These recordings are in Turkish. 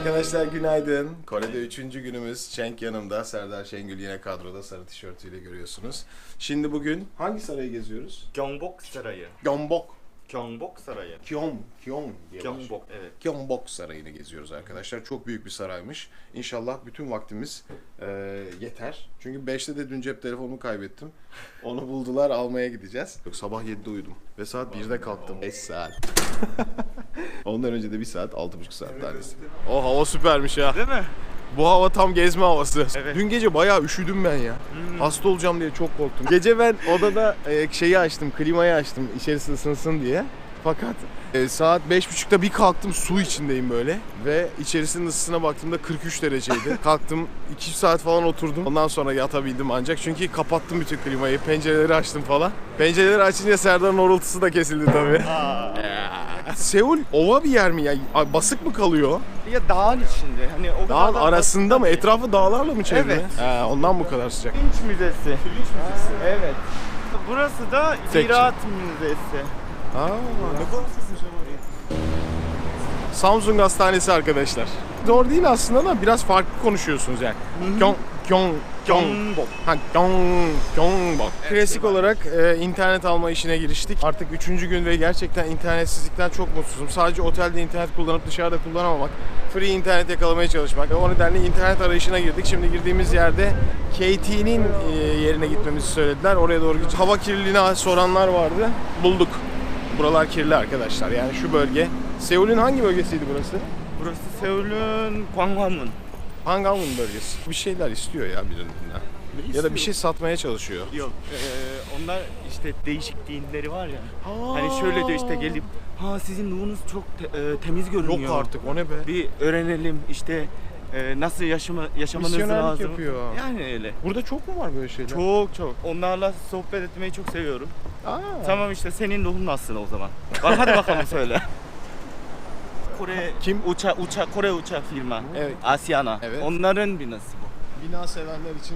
Arkadaşlar günaydın. Kore'de 3. günümüz. Cenk yanımda. Serdar Şengül yine kadroda sarı tişörtüyle görüyorsunuz. Şimdi bugün hangi sarayı geziyoruz? Gyeongbok Sarayı. Gyeongbok. Gyeongbok Sarayı. Kyong diye Gyeongbok, evet. Gyeongbok Sarayı'nı geziyoruz arkadaşlar. Çok büyük bir saraymış. İnşallah bütün vaktimiz yeter. Çünkü 5'te de dün cep telefonumu kaybettim. Onu buldular, almaya gideceğiz. Yok, sabah 7'de uyudum ve saat 1'de kalktım. 5 saat. Ondan önce de 1 saat, 6,5 saat tanesi. O hava süpermiş ya. Değil mi? Bu hava tam gezme havası. Evet. Dün gece bayağı üşüdüm ben ya. Hasta olacağım diye çok korktum. Gece ben odada şeyi açtım, klimayı açtım içerisi ısınsın diye. Fakat saat 5.30'da bir kalktım, su içindeyim böyle. Ve içerisinin ısısına baktığımda 43 dereceydi. Kalktım 2 saat falan oturdum. Ondan sonra yatabildim ancak. Çünkü kapattım bütün klimayı, pencereleri açtım falan. Pencereleri açınca Serdar'ın horultusu da kesildi tabii. Seul ova bir yer mi ya? Basık mı kalıyor? Ya dağın içinde. Hani o Dağın kadar da arasında mı? Etrafı dağlarla mı çevrili? Evet. Ondan bu kadar sıcak. Pirinç Müzesi. Evet. Burası da Ziraat Müzesi. Ne kadar Samsung Hastanesi arkadaşlar. Doğru değil aslında da biraz farklı konuşuyorsunuz yani. Gyeongbok. Gyeongbok. Klasik olarak internet alma işine giriştik. Artık 3. gün ve gerçekten internetsizlikten çok mutsuzum. Sadece otelde internet kullanıp dışarıda kullanamamak. Free internet yakalamaya çalışmak. O nedenle internet arayışına girdik. Şimdi girdiğimiz yerde KT'nin yerine gitmemizi söylediler. Oraya doğru gideceğiz. Hava kirliliğine soranlar vardı. Bulduk. Buralar kirli arkadaşlar. Yani şu bölge. Seul'ün hangi bölgesiydi burası? Burası Seul'ün Gwanghwamun. Hangul'un bölgesi. Bir şeyler istiyor ya birinden. Ya da bir şey satmaya çalışıyor. Yok. Onlar işte değişik dinleri var ya. Hani şöyle de işte gelip sizin ruhunuz çok temiz görünüyor. Yok artık, o ne be? Bir öğrenelim işte nasıl yaşamanız Misyonerlik lazım. yapıyor. Yani öyle. Burada çok mu var böyle şeyler? Çok. Onlarla sohbet etmeyi çok seviyorum. Aa. Tamam işte senin ruhun nasıl o zaman? Hadi bakalım söyle. Kore Kim? Kore uçak firma. Evet. Asiana. Evet. Onların binası bu. Bina sevenler için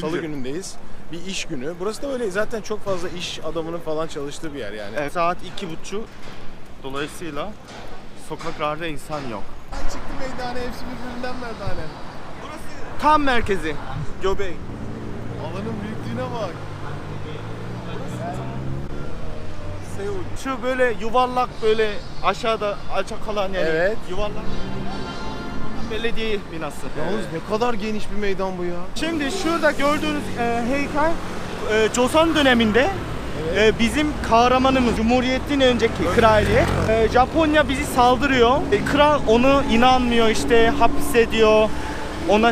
Salı günündeyiz. Bir iş günü. Burası da öyle zaten çok fazla iş adamının falan çalıştığı bir yer yani. Evet, saat 2:30. Dolayısıyla sokaklarda insan yok. Çıktı meydana, hepsi birbirinden merdane. Burası tam merkezi. Göbek. Alanın büyüklüğüne bak. Seul. Şu böyle yuvarlak böyle aşağıda açık kalan yani. Evet. Yuvarlak. Belediye binası. Yalnız ne kadar geniş bir meydan bu ya. Şimdi şurada gördüğünüz heykel Joseon döneminde bizim kahramanımız Cumhuriyet'in önceki kraliyet. Japonya bizi saldırıyor. Kral onu inanmıyor işte hapsediyor. Ona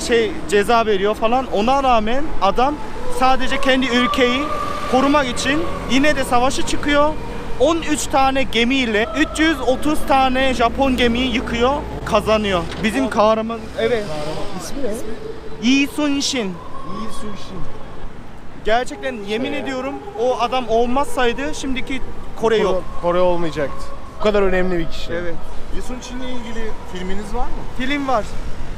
ceza veriyor falan. Ona rağmen adam sadece kendi ülkeyi korumak için yine de savaşa çıkıyor. 13 tane gemiyle 330 tane Japon gemiyi yıkıyor, kazanıyor. Bizim kahraman, evet. İsmi ne? Lee Sun-shin. Lee Sun-shin. Gerçekten yemin ediyorum o adam olmazsaydı şimdiki Kore yok. Kore olmayacaktı. Bu kadar önemli bir kişi. Evet. Lee Sun-shin'le ilgili filminiz var mı? Film var.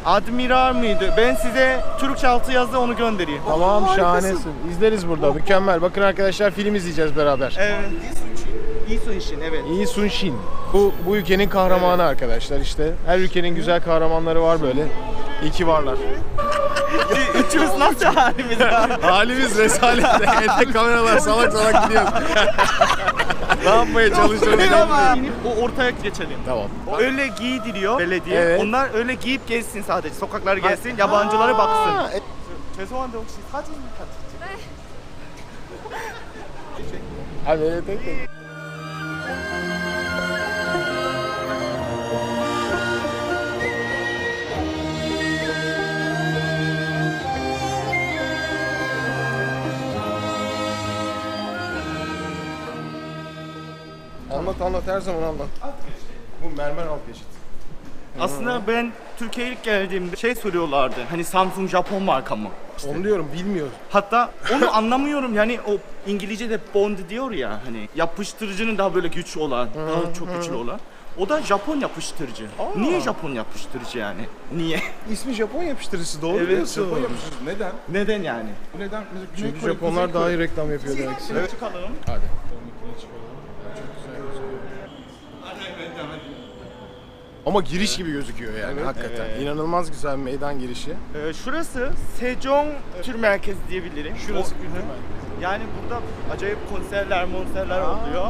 Admiral mıydı? Ben size Türkçe altı yazdı onu göndereyim. Tamam, Harikasın. şahanesin. İzleriz burada. Mükemmel. Bakın arkadaşlar, film izleyeceğiz beraber. Evet. Lee Sun-shin, evet. Lee Sun-shin. Bu ülkenin kahramanı arkadaşlar işte. Her ülkenin güzel kahramanları var böyle. İyi ki varlar. Üçümüz nasıl halimiz var? Halimiz rezalet. Elde kameralar salak salak gidiyoruz. Ne yapmaya çalışıyoruz? İnip o ortaya geçelim. Tamam. Öyle giydiriyor belediye. Evet. Onlar öyle giyip gezsin sadece. Sokakları gezsin, yabancılara baksın. 죄송한데 혹시 사진 같이 Hadi öyle tek tek. Anlat her zaman anlat. Bu mermer alt geçit. Aslında ben Türkiye'ye ilk geldiğimde soruyorlardı. Hani Samsung Japon marka mı? Onu diyorum, bilmiyorum. Hatta onu anlamıyorum yani o İngilizce'de bond diyor ya hani yapıştırıcının daha böyle güçlü olan, daha çok güçlü olan. O da Japon yapıştırıcı. Niye Japon yapıştırıcı yani? Niye? İsmi Japon yapıştırıcısı, doğru Evet, diyorsun. Japon yapıştırıcısı. Neden? Neden yani? Neden? Çünkü Japonlar daha iyi reklam yapıyor demek ki. Evet. Çıkalım. Hadi. Ama giriş gibi gözüküyor yani Evet. hakikaten. Evet. İnanılmaz güzel bir meydan girişi. Şurası Sejong Kültür Merkezi diyebilirim. Şurası O- kültür Hı hı. merkezi. Yani burada acayip konserler Aa. oluyor.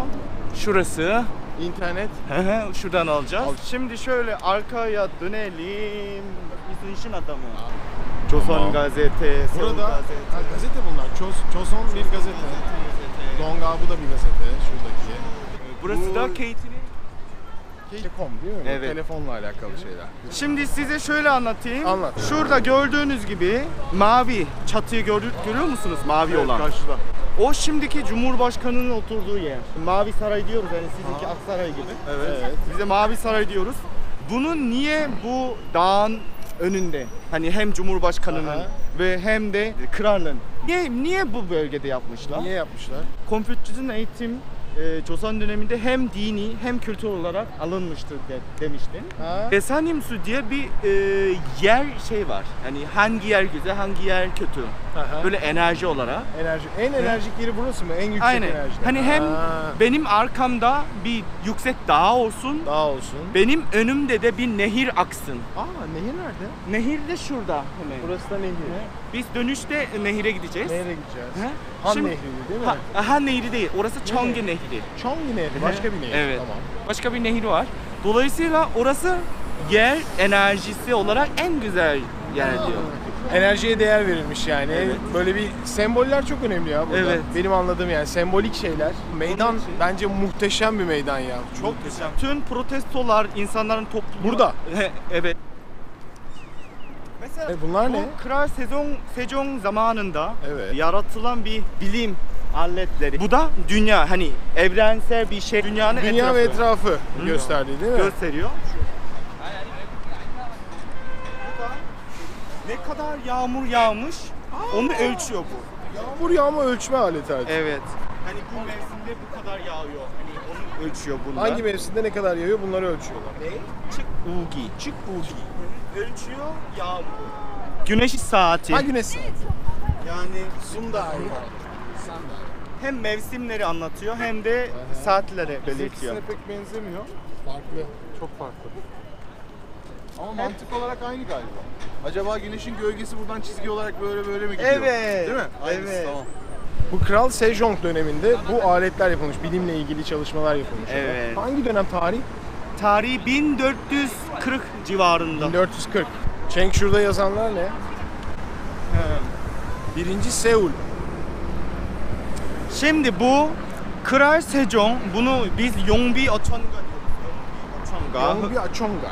Şurası. İnternet. Hı hı, şuradan alacağız. Al. Şimdi şöyle arkaya dönelim. Bizim işin adamı. Joseon Gazete, Seul Burada Gazete. gazete bunlar. Choson bir gazete. Donga bu da bir gazete şuradaki. Burası Bu- da Kate'nin. Telekom değil mi? Bu Evet. Telefonla alakalı şeyler. Şimdi size şöyle anlatayım. Anlat. Şurada gördüğünüz gibi mavi çatıyı görüyor musunuz? Mavi olan. Karşıda. O şimdiki Cumhurbaşkanı'nın oturduğu yer. Mavi Saray diyoruz yani sizinki Aksaray gibi. Evet. Bize Mavi Saray diyoruz. Bunun niye bu dağın önünde? Hani hem Cumhurbaşkanı'nın Aha. ve hem de kralın. Niye bu bölgede yapmışlar? Niye yapmışlar? Konfüçyüs'ün eğitim Joseon döneminde hem dini hem kültür olarak alınmıştır demiştin. Ha? Esanimsu diye bir yer şey var. Yani hangi yer güzel, hangi yer kötü. Aha. Böyle enerji olarak. Enerji. En enerjik yeri burası mı? En yüksek Aynen. enerjide. Hani hem Ha. benim arkamda bir yüksek dağ olsun, Daha olsun. benim önümde de bir nehir aksın. Aa, nehir nerede? Nehir de şurada hemen. Burası da nehir. Biz dönüşte nehire gideceğiz. Nereye gideceğiz? He? Han Şimdi- Nehri'ydi değil mi? Han Nehri değil, orası Cheonggye Nehri. Cheonggye Nehri. Başka bir nehir. Evet. Tamam. Başka bir nehir var. Dolayısıyla orası yer enerjisi olarak en güzel yer diyor. Enerjiye değer verilmiş yani. Evet. Böyle bir semboller çok önemli ya burada. Evet. Benim anladığım yani sembolik şeyler. Meydan için- bence muhteşem bir meydan ya. Çok güzel. Tüm protestolar, insanların toplumu... Burada. Evet. Mesela bunlar bu ne? Kral Sejong zamanında Evet. yaratılan bir bilim aletleri. Bu da dünya, hani evrensel bir şey. Dünyanın Dünya ve etrafı etrafı gösterdiği değil mi? gösteriyor. Bu da ne kadar yağmur yağmış onu ölçüyor bu. Yağmur yağma ölçme aleti artık. Evet. Hani bu mevsimde bu kadar yağıyor. Hani onu ölçüyor bunlar. Hangi mevsimde ne kadar yağıyor bunları ölçüyorlar. Ne? Çık ugi. Çık ugi. Ölçüyor yağmur. Güneş saati. Ha güneş saati. Yani Sunda hem mevsimleri anlatıyor hem de saatleri belirtiyor. İkisine pek benzemiyor. Farklı. Çok farklı. Ama mantık olarak aynı galiba. Acaba güneşin gölgesi buradan çizgi olarak böyle mi gidiyor? Evet. Değil mi? Evet. Tamam. Bu Kral Sejong döneminde bu aletler yapılmış, bilimle ilgili çalışmalar yapılmış. Evet. Hangi dönem tarih? Tarihi 1440 civarında. 1440. Cheng şurada yazanlar ne? Birinci Seul. Şimdi bu Kral Sejong, bunu biz Yongbi Ochonga diyoruz. Yongbi Achonga.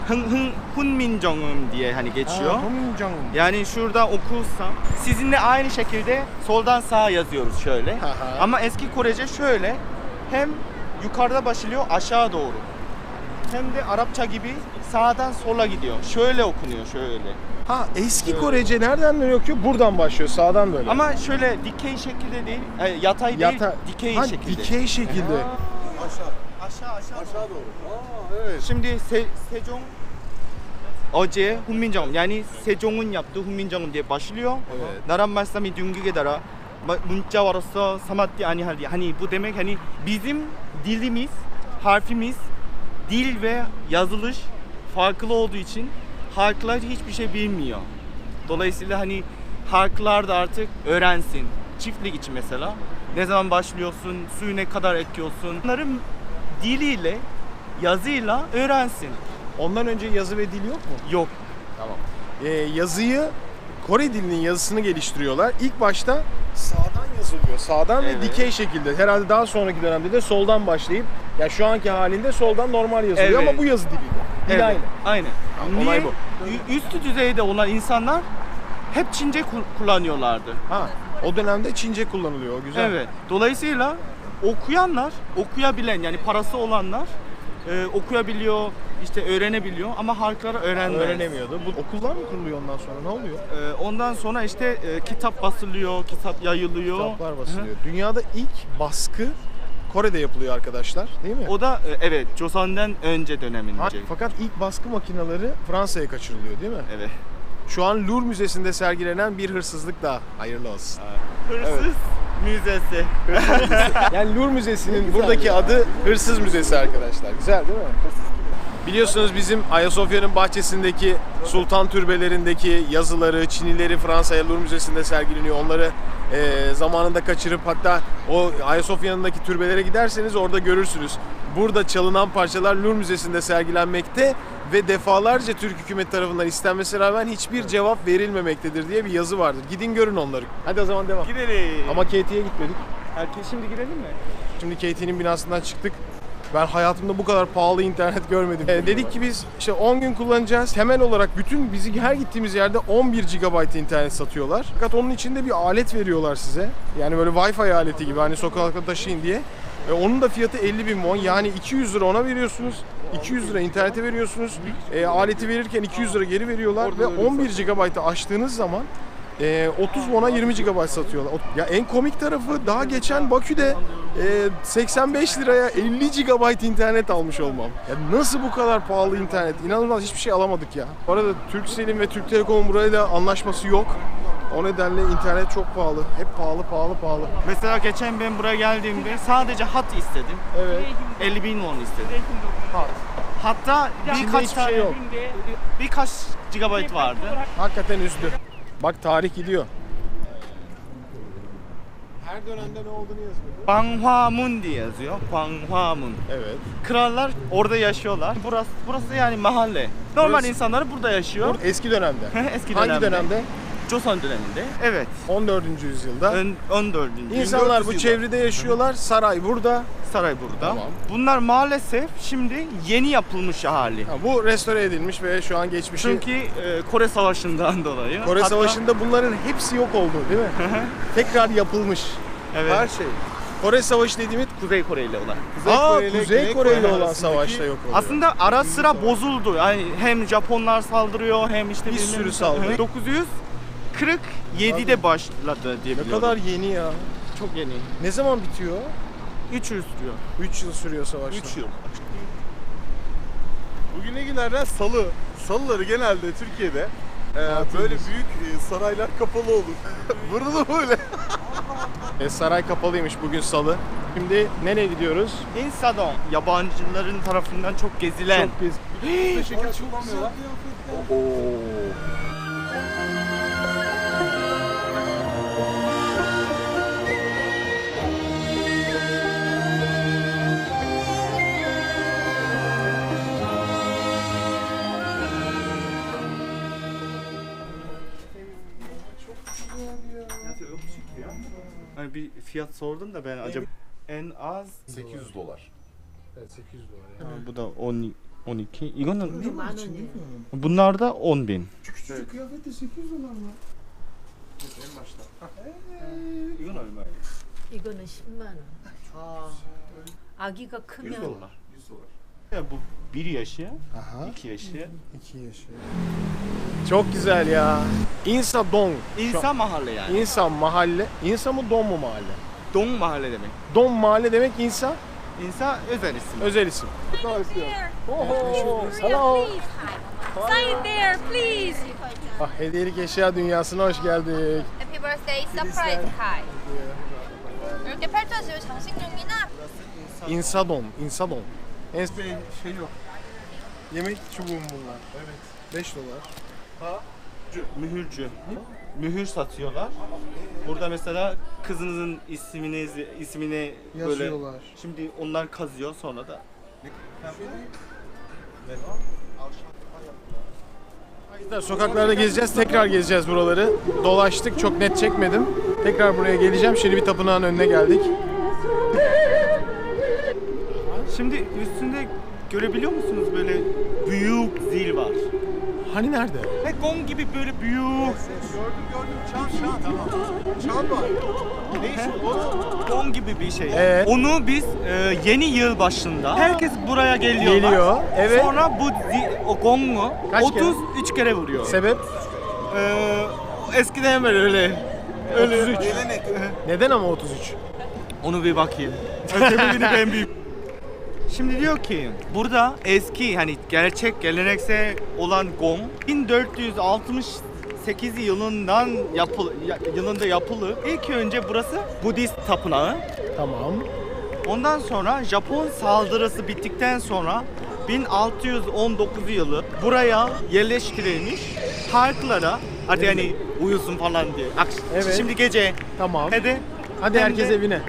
Hunminjeongeum diye hani geçiyor. Hunminjeong. Yani şurada okursam sizinle aynı şekilde soldan sağa yazıyoruz şöyle. Aha. Ama eski Korece şöyle, hem yukarıda başlıyor aşağı doğru. Hem de Arapça gibi sağdan sola gidiyor. Şöyle okunuyor şöyle. Ha eski Korece nereden böyle okuyor? Buradan başlıyor, sağdan böyle. Ama şöyle dikey şekilde değil, yatay değil, dikey Ha, şekilde. Dikey şekilde. Aşağı doğru. Evet. Şimdi Sejong 어제 훈민정음 yani 세종은 yaptığı 훈민정음 diye başlıyor. Evet. 나란 말씀이 둥기게다라 문자와로서 사마띠 아니하리. Hani bu demek hani bizim dilimiz, harfimiz, dil ve yazılış farklı olduğu için halklar hiçbir şey bilmiyor. Dolayısıyla hani halklar da artık öğrensin. Çiftlik için mesela ne zaman başlıyorsun, suyu ne kadar ekiyorsun. Bunların diliyle, yazıyla öğrensin. Ondan önce yazı ve dil yok mu? Yok. Tamam. Yazıyı, Kore dilinin yazısını geliştiriyorlar. İlk başta sağdan yazılıyor. Sağdan Evet. ve dikey şekilde. Herhalde daha sonraki dönemde de soldan başlayıp, ya şu anki halinde soldan normal yazılıyor Evet. ama bu yazı diliyle. Dil Evet, aynı. Aynen. Tamam, olay bu. Üstü düzeyde olan insanlar hep Çince kullanıyorlardı. Ha, o dönemde Çince kullanılıyor. O güzel. Evet. Dolayısıyla okuyanlar, okuyabilen yani parası olanlar okuyabiliyor, işte öğrenebiliyor ama halklara öğrenmez. Öğrenemiyordu. Bu okullar mı kuruluyor ondan sonra? Ne oluyor? Ondan sonra işte kitap basılıyor, kitap yayılıyor. Kitaplar basılıyor. Dünyada ilk baskı Kore'de yapılıyor arkadaşlar, değil mi? O da evet, Joseon'dan önce döneminde. Fakat ilk baskı makineleri Fransa'ya kaçırılıyor, değil mi? Evet. Şu an Louvre Müzesi'nde sergilenen bir hırsızlık daha. Hayırlı olsun. Hırsız müzesi. Yani Louvre Müzesi'nin buradaki adı Hırsız Müzesi arkadaşlar. Güzel değil mi? Biliyorsunuz bizim Ayasofya'nın bahçesindeki sultan türbelerindeki yazıları, çinileri Fransa'ya Louvre Müzesi'nde sergileniyor. Onları zamanında kaçırıp hatta o Ayasofya'nındaki türbelere giderseniz orada görürsünüz. Burada çalınan parçalar Louvre Müzesi'nde sergilenmekte ve defalarca Türk hükümeti tarafından istenmesine rağmen hiçbir cevap verilmemektedir diye bir yazı vardır. Gidin görün onları. Hadi o zaman devam. Gidelim. Ama KT'ye gitmedik. Herkes şimdi girelim mi? Şimdi KT'nin binasından çıktık. Ben hayatımda bu kadar pahalı internet görmedim. Dedik ki biz işte 10 gün kullanacağız. Temel olarak bütün bizi her gittiğimiz yerde 11 GB internet satıyorlar. Fakat onun içinde bir alet veriyorlar size. Yani böyle Wi-Fi aleti gibi hani sokakta taşıyın diye. Onun da fiyatı 50.000 won. Yani 200 lira ona veriyorsunuz. 200 lira internete veriyorsunuz. Aleti verirken 200 lira geri veriyorlar. Ve 11 GB'ı aştığınız zaman 30 won'a 20 GB satıyorlar. Ya en komik tarafı daha geçen Bakü'de 85 liraya 50 GB internet almış olmam. Ya nasıl bu kadar pahalı internet? İnanılmaz, hiçbir şey alamadık ya. Bu arada Turkcell'in ve Türk Telekom'un burayla anlaşması yok. O nedenle internet çok pahalı. Hep pahalı. Mesela geçen ben buraya geldiğimde sadece hat istedim. Evet. 50.000 won istedim. Hat. Hatta birkaç hiçbir şey yok. birkaç gigabayt vardı. Hakikaten üzdü. Bak tarih gidiyor. Her dönemde ne olduğunu yazıyor. Gwanghwamun diye yazıyor. Gwanghwamun. Evet. Krallar orada yaşıyorlar. Burası yani mahalle. Normal Burası- insanlar burada yaşıyor. Eski dönemde. Eski Hangi dönemde? Joseon döneminde. Evet. 14. yüzyılda. 14. İnsanlar bu 1400 çevrede yaşıyorlar. Saray burada. Saray burada. Tamam. Bunlar maalesef şimdi yeni yapılmış hali. Ha, bu restore edilmiş ve şu an geçmişi. Çünkü Kore Savaşı'ndan dolayı. Kore Hatta- Savaşı'nda bunların hepsi yok oldu değil mi? Tekrar yapılmış. Evet. Her şey. Kore Savaşı dediğimiz Kuzey Kore ile olan. Kuzey Kore ile olan savaşta yok oluyor. Aslında ara sıra bozuldu. Yani hem Japonlar saldırıyor hem işte Bir bilmem sürü ne. saldırı. 947'de başladı diye Ne biliyorum. kadar yeni ya. Çok yeni. Ne zaman bitiyor? 3 yıl sürüyor. 3 yıl sürüyor savaşta. 3 yıl. Bugün günlerden salı. Salıları genelde Türkiye'de böyle büyük saraylar kapalı olur. Burada da böyle. Saray kapalıymış bugün salı. Şimdi nereye gidiyoruz? Insadong yabancıların tarafından çok gezilen. Çok biz. Şeker kullanmıyorlar. Hani bir fiyat sordum da ben acaba en az $800. Evet, 800 dolar. bu da 12. 이거는 bunlar da 10.000. Küçük kıyafette 800 dolar mı? En başta. 이건 얼마예요? 이거는 10만 원. 아기가 크면 100 dolar. Ya bu 1 yaşı, Aha. 2 yaşı. 2 yaşı. Çok güzel ya. İnsa Dong. İnsan mahalle yani. İnsan mahalle. İnsa mı Don mu mahalle? Dong mahalle demek. Don mahalle demek insan. İnsan özel isim. Özel isim. There. Oho. Please, sign there, please. Ah, hediyelik eşya dünyasına hoş geldik. Happy birthday, surprise high. 이렇게 펼쳐지고 장식용이나 İnsa Don. İnsa Don. En şey yok. Yemek çubuğum bunlar. Evet. 5 dolar. Mühürcü. Mühür satıyorlar. Burada mesela kızınızın ismini böyle Yazıyorlar. şimdi onlar kazıyor sonra da Sokaklarda gezeceğiz. Tekrar gezeceğiz buraları. Dolaştık. Çok net çekmedim. Tekrar buraya geleceğim. Şimdi bir tapınağın önüne geldik. şimdi üstünde görebiliyor musunuz böyle büyük zil var. Hani nerede? Ve gong gibi böyle büyük. Gördüm. Çan. Tamam. Çan var. Ne işin bu? Gong gibi bir şey. Evet. Onu biz yeni yıl başında herkes buraya geliyorlar. Geliyor, evet. Sonra bu o gongu Kaç 33 kere vuruyor. Sebep? Eskiden böyle öyle. 33. Neden ama 33? Onu bir bakayım. Sebebini ben bir. Şimdi diyor ki burada eski hani gerçek geleneksel olan gong 1468 yılında yapılı. İlk önce burası Budist tapınağı. Tamam. Ondan sonra Japon saldırısı bittikten sonra 1619 yılı buraya yerleştirilmiş halklara artık yani uyusun falan diye. Evet. Şimdi gece Tamam. hadi herkes evine.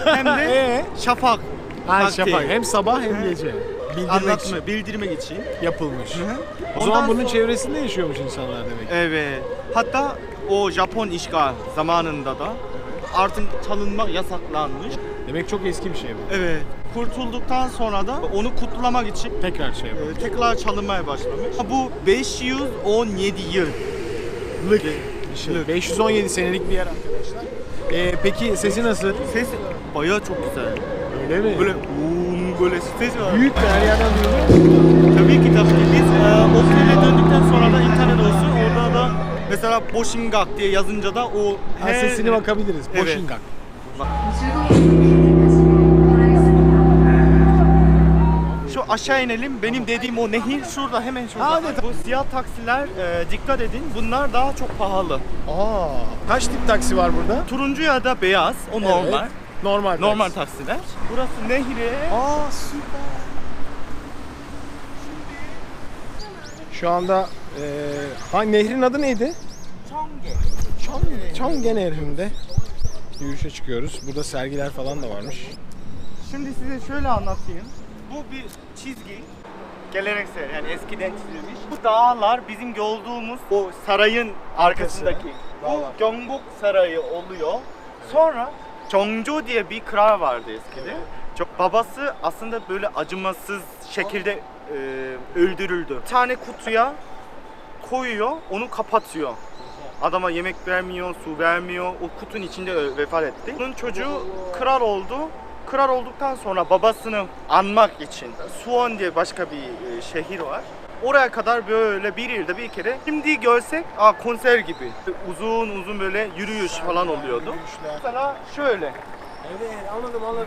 hem de şafak Ha, vakti. şafak. Hem sabah hem gece. Bildirmek için bildirmek için. yapılmış. O Ondan zaman bunun sonra- çevresinde yaşıyormuş insanlar demek. Evet. Hatta o Japon işgal zamanında da artık çalınmak yasaklanmış. Demek çok eski bir şey bu. Evet. Kurtulduktan sonra da onu kutlamak için Tekrar şey yapalım. tekrar çalınmaya başlamış. Bu 517 yıl. Bir şey. 517 senelik bir yer arkadaşlar. Peki sesi nasıl? Ses bayağı çok güzel. Öyle mi? Böyle böyle ses var. Büyük mü? Her yerden duyuluyor mu? Tabii ki tabii ki. Biz otele döndükten sonra da internet olsun orada da mesela Boshingak diye yazınca da o Ha, sesine bakabiliriz. Evet. Boşingak. Şu aşağı inelim. Benim dediğim o nehir şurada hemen şurada. Hadi. Bu siyah taksiler dikkat edin. Bunlar daha çok pahalı. Aa, kaç tip taksi var burada? Turuncu ya da beyaz o normal. Evet. Normal. Normal taksi. taksiler. Burası nehri. Aa, süper. Şu anda nehrin adı neydi? Çonge Nehri'nde yürüyüşe çıkıyoruz. Burada sergiler falan da varmış. Şimdi size şöyle anlatayım. Bu bir çizgi. Geleneksel yani eskiden çizilmiş. Bu dağlar bizim gördüğümüz o sarayın arkasındaki. Bu Dağlar. Gyeongbok Sarayı oluyor. Sonra Jeongjo diye bir kral vardı eskide. Çok babası aslında böyle acımasız şekilde öldürüldü. Bir tane kutuya koyuyor, onu kapatıyor. Adama yemek vermiyor, su vermiyor. O kutunun içinde vefat etti. Bunun çocuğu kral oldu. Kral olduktan sonra babasını anmak için Suwon diye başka bir şehir var. Oraya kadar böyle bir yılda bir kere. Şimdi görsek konser gibi. Uzun uzun böyle yürüyüş falan oluyordu. Yürüyüşler. Mesela şöyle. Evet, anladım.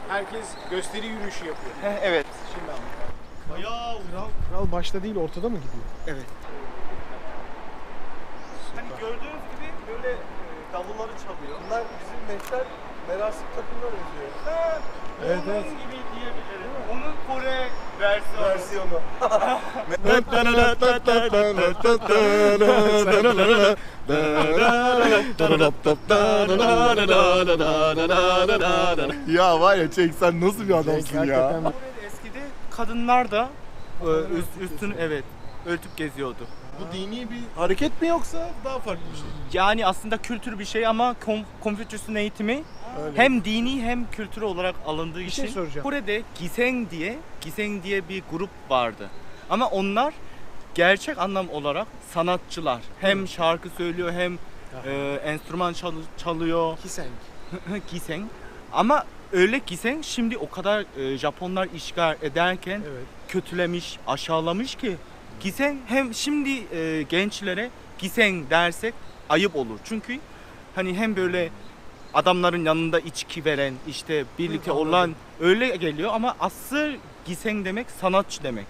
Herkes gösteri yürüyüşü yapıyor. Evet. Şimdi anladım. Bayağı Kral başta değil, ortada mı gidiyor? Evet. Hani gördüğünüz gibi böyle davulları çalıyor. Bunlar bizim meşter merasim takımına benziyor. Evet, Onun evet. gibi diyebilirim. Onun Kore versiyonu. Ya var ya Cenk sen nasıl bir adamsın ya? Hakikaten Eskide kadınlar da üstünü evet örtüp geziyordu. Bu dini bir hareket mi yoksa daha farklı bir şey? Yani aslında kültür bir şey ama Konfüçyüs'ün eğitimi öyle. hem dini hem kültür olarak alındığı için. şey soracağım. Kore'de Giseng diye bir grup vardı. Ama onlar gerçek anlam olarak sanatçılar. Hem şarkı söylüyor hem enstrüman çalıyor. Kiseng. Giseng. Ama öyle Giseng şimdi o kadar Japonlar işgal ederken Evet. kötülemiş, aşağılamış ki Giseng hem şimdi gençlere Giseng dersek ayıp olur. Çünkü hani hem böyle adamların yanında içki veren işte birlikte Anladım. olan öyle geliyor ama asıl Giseng demek sanatçı demek.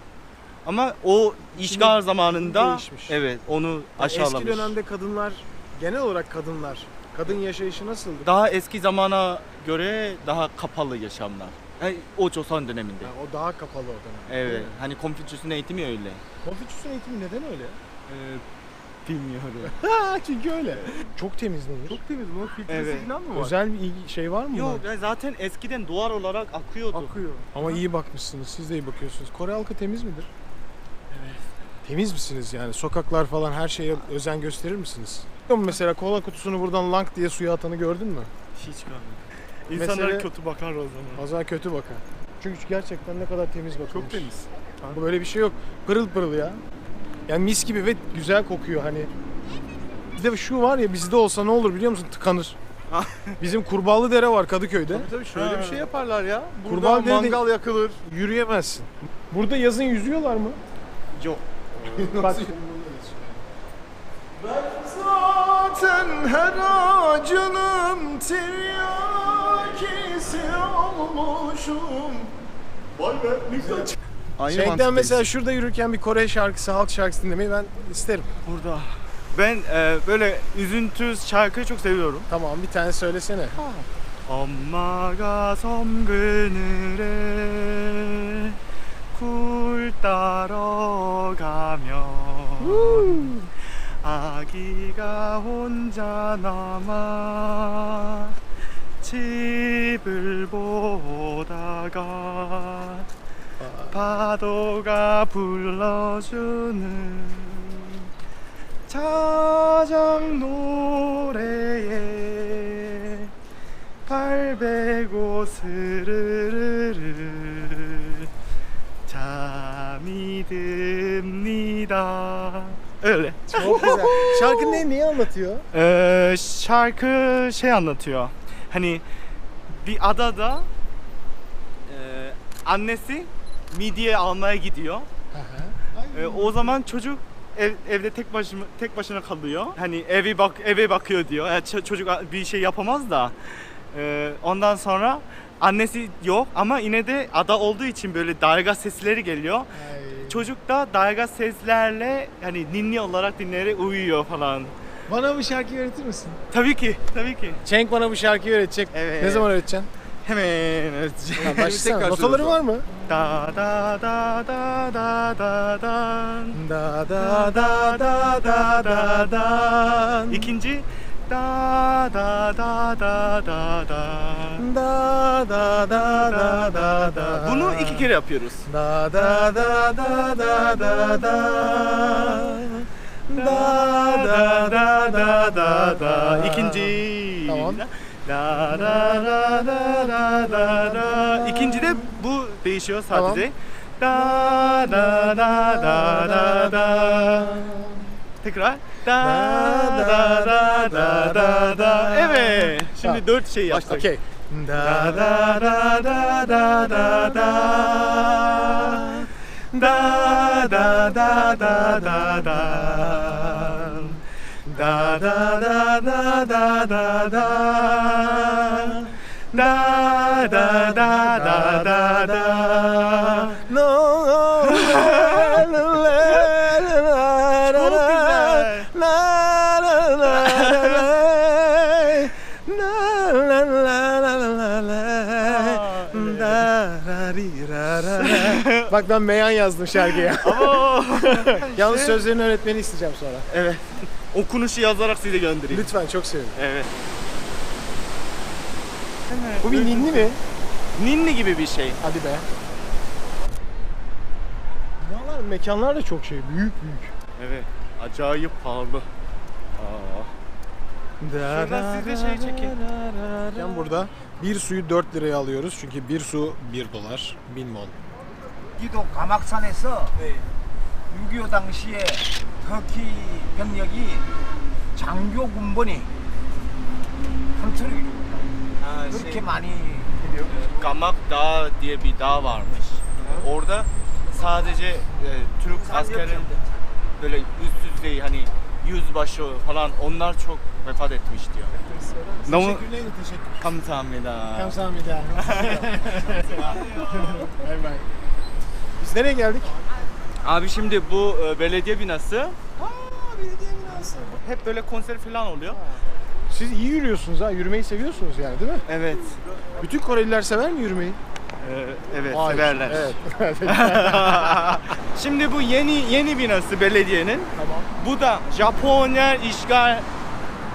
Ama o işgal zamanında değişmiş. evet onu aşağılamış. Eski dönemde kadınlar, genel olarak kadın yaşayışı nasıldı? Daha eski zamana göre daha kapalı yaşamlar. Yani o Joseon döneminde. Ha, o daha kapalı o dönem. Evet. Hani Konfüçyüs'ün eğitimi öyle. Konfüçyüs'ün eğitimi neden öyle? Bilmiyorum. Ha, çünkü öyle. Çok temiz nehir. Çok temiz bunun filtresi Evet. falan mı var? Özel bir şey var mı? Yok buna? ya zaten eskiden duvar olarak akıyordu. Akıyor. Ama iyi bakmışsınız. Siz de iyi bakıyorsunuz. Kore halkı temiz midir? Evet. Temiz misiniz yani? Sokaklar falan her şeye özen gösterir misiniz? Mesela kola kutusunu buradan lank diye suya atanı gördün mü? Hiç görmedim. İnsanlar Mesela- kötü bakar o zaman. Azar kötü bakar. Çünkü gerçekten ne kadar temiz bakılmış. Çok temiz. Bu böyle bir şey yok. Pırıl pırıl ya. Yani mis gibi ve güzel kokuyor hani. Bir de şu var ya bizde olsa ne olur biliyor musun? Tıkanır. Bizim Kurbağalı Dere var Kadıköy'de. Tabii şöyle bir şey yaparlar ya. Burada Kurban derede- mangal yakılır. Yürüyemezsin. Burada yazın yüzüyorlar mı? Yok. Bak. Zaten her acının tiryakisi olmuşum. Vay be ne güzel. Şeyden mesela şurada yürürken bir Kore şarkısı, halk şarkısı dinlemeyi ben isterim. Burada. Ben böyle üzüntü şarkıyı çok seviyorum. Tamam bir tane söylesene. 엄마가 섬 그늘에 굴 따러 가면 아기가 혼자 남아 집을 보다가 파도가 불러주는 자작 노래에 발베고 스르르르 잠이 듭니다. Öyle. Çok güzel. Şarkı neyi anlatıyor? Şarkı şey anlatıyor. Hani bir adada annesi midye almaya gidiyor. O zaman çocuk evde tek başına kalıyor. Hani eve bakıyor diyor. Yani çocuk bir şey yapamaz da. Ondan sonra annesi yok ama yine de ada olduğu için böyle dalga sesleri geliyor. Çocuk da dalga seslerle hani ninni olarak dinleyerek uyuyor falan. Bana bu şarkıyı öğretir misin? Tabii ki. Cenk bana bu şarkıyı öğretecek. Evet. Ne zaman öğreteceksin? Hemen öğreteceğim. Ha, başlasana. Tekrar Notaları söyle o var mı? Da da da da da da da. Da da da da da da da. İkinci da da da da da da. Da da da da da da. Bunu 2 kere yapıyoruz. Da da da da da da da. Da da da da da da. İkinci. Tamam. Da da da da da da da. İkinci de bu değişiyor sadece. Da da da da da da. Tekrar. Da da da da da da. Evet. Şimdi Tamam. 4 şey yaptık. Okey. Da da da da da da da. Da da da da da da. Da da da da da da da. Da da da da da da. No. Çok güzel. Bak ben meyan yazdım şarkıya. Ama Yalnız sözlerini öğretmeni isteyeceğim sonra. evet. Okunuşu yazarak size göndereyim. Lütfen, çok sevinirim. Evet. Bu bir ninni mi? Ninni gibi bir şey. Hadi be. Binalar, mekanlar da çok şey, büyük büyük. Evet. Acayip pahalı. Şuradan siz de şey çekin. Yani burada bir suyu 4 liraya alıyoruz çünkü bir su 1 dolar, 1000 won. 기도 가막산에서 6.25 당시에 터키 병력이 장교 군번이 함투를 그렇게 많이 Gamak Dağı diye bir dağ varmış. Orada sadece Türk askerin böyle üst düzey hani yüzbaşı falan onlar çok vefat etmiş diyor. Namo Teşekkür. 감사합니다. Kamsahamnida. Bay bay. Biz nereye geldik? Abi şimdi bu belediye binası Belediye binası. hep böyle konser falan oluyor. Siz iyi yürüyorsunuz ha, yürümeyi seviyorsunuz yani değil mi? Evet. Bütün Koreliler sever mi yürümeyi? Evet Hayır. severler. Evet. Şimdi bu yeni binası belediyenin. Tamam. Bu da Japonya işgal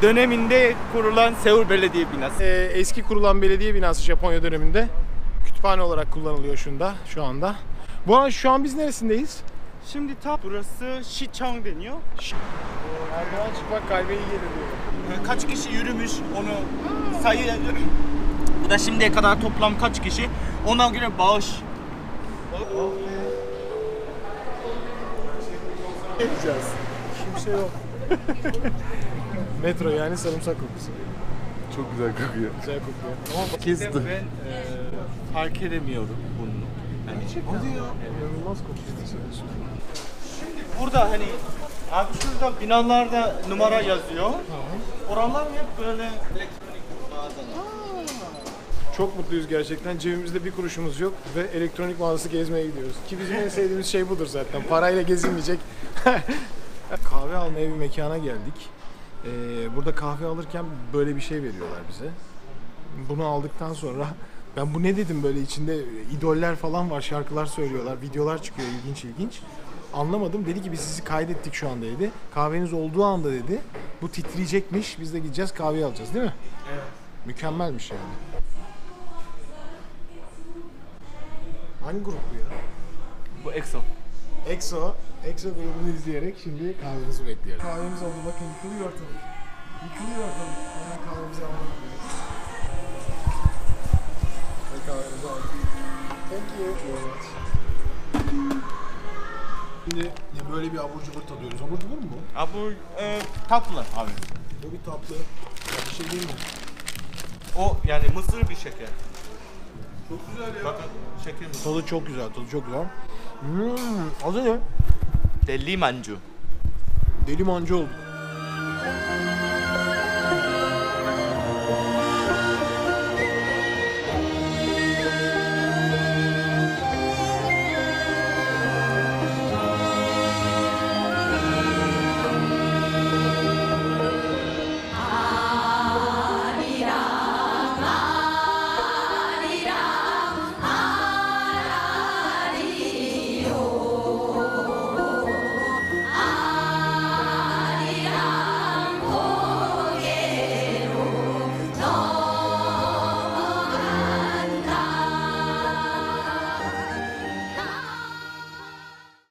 döneminde kurulan Seul Belediye binası. Eski kurulan belediye binası Japonya döneminde kütüphane olarak kullanılıyor şu anda. Şu an biz neresindeyiz? Şimdi burası Sicheong deniyor. Erdoğan çıkmak kalbe iyi gelir diyor. Kaç kişi yürümüş onu sayı. Bu da şimdiye kadar toplam kaç kişi? Ona göre bağış. Yapacağız. Kimse yok. Metro yani sarımsak kokusu. Çok güzel kokuyor. Güzel kokuyor. Ama Kesti. Ben fark edemiyorum bunu. Yani inanılmaz kokuyor. burada hani abi şurada binalarda numara yazıyor. Oralar hep böyle elektronik mağazalar. Çok mutluyuz gerçekten. Cebimizde bir kuruşumuz yok ve elektronik mağazası gezmeye gidiyoruz. Ki bizim en sevdiğimiz şey budur zaten. Parayla gezilmeyecek. Kahve almaya bir mekana geldik. Burada kahve alırken böyle bir şey veriyorlar bize. Bunu aldıktan sonra Ben bu ne dedim, böyle içinde idoller falan var, şarkılar söylüyorlar, videolar çıkıyor ilginç ilginç. Anlamadım. Dedi ki biz sizi kaydettik şu anda dedi. Kahveniz olduğu anda dedi. Bu titreyecekmiş. Biz de gideceğiz kahveyi alacağız değil mi? Evet. Mükemmelmiş yani. Hangi grup bu ya? Bu EXO. EXO grubunu izleyerek şimdi kahvemizi bekliyoruz. Kahvemiz oldu, bakın yıkılıyor ortalık. Yıkılıyor ortalık. Hemen kahvemizi almak üzere. Ve kahvemizi aldık. Thank you. Evet. Şimdi ya böyle bir abur cubur tadıyoruz. Abur cubur mu bu? Bu tatlı abi. Bu bir tatlı. Bir şey değil mi? O yani mısır bir şeker. Çok güzel ya. Bakın şeker mi? Tadı çok güzel, tadı çok güzel. Adı ne? Deli mancu. Deli mancı oldu.